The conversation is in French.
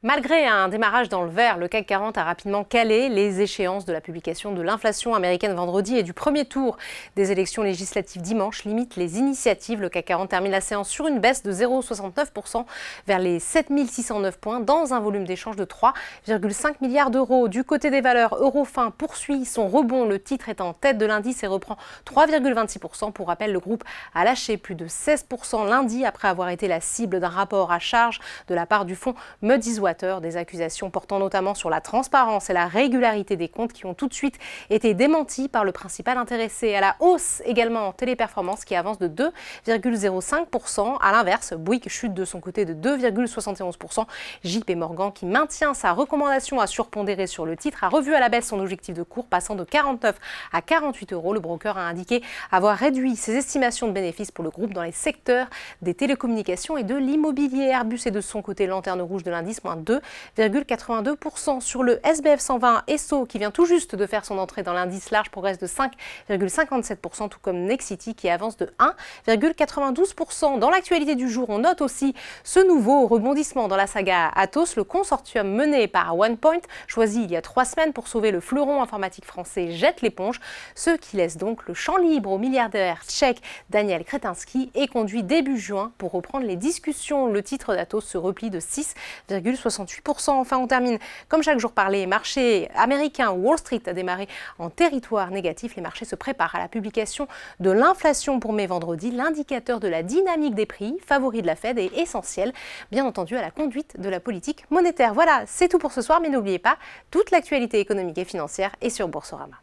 Malgré un démarrage dans le vert, le CAC 40 a rapidement calé les échéances de la publication de l'inflation américaine vendredi et du premier tour des élections législatives dimanche limite les initiatives. Le CAC 40 termine la séance sur une baisse de 0,69% vers les 7609 points dans un volume d'échange de 3,5 milliards d'euros. Du côté des valeurs, Eurofin poursuit son rebond. Le titre est en tête de l'indice et reprend 3,26%. Pour rappel, le groupe a lâché plus de 16% lundi après avoir été la cible d'un rapport à charge de la part du fonds Moody's. Des accusations portant notamment sur la transparence et la régularité des comptes qui ont tout de suite été démenties par le principal intéressé. À la hausse également Téléperformance qui avance de 2,05%. À l'inverse, Bouygues chute de son côté de 2,71%. JP Morgan qui maintient sa recommandation à surpondérer sur le titre a revu à la baisse son objectif de cours passant de 49 à 48 euros. Le broker a indiqué avoir réduit ses estimations de bénéfices pour le groupe dans les secteurs des télécommunications et de l'immobilier. Airbus est de son côté lanterne rouge de l'indice, moins 2,82%. Sur le SBF 120, Esso qui vient tout juste de faire son entrée dans l'indice large progresse de 5,57%, tout comme Nexity qui avance de 1,92%. Dans l'actualité du jour, on note aussi ce nouveau rebondissement dans la saga Atos. Le consortium mené par OnePoint, choisi il y a 3 semaines pour sauver le fleuron informatique français, jette l'éponge, ce qui laisse donc le champ libre au milliardaire tchèque Daniel Kretinsky et conduit début juin pour reprendre les discussions. Le titre d'Atos se replie de 6,68%. Enfin, on termine comme chaque jour par les marchés américains. Wall Street a démarré en territoire négatif. Les marchés se préparent à la publication de l'inflation pour mai vendredi. L'indicateur de la dynamique des prix, favori de la Fed, est essentiel, bien entendu, à la conduite de la politique monétaire. Voilà, c'est tout pour ce soir, mais n'oubliez pas, toute l'actualité économique et financière est sur Boursorama.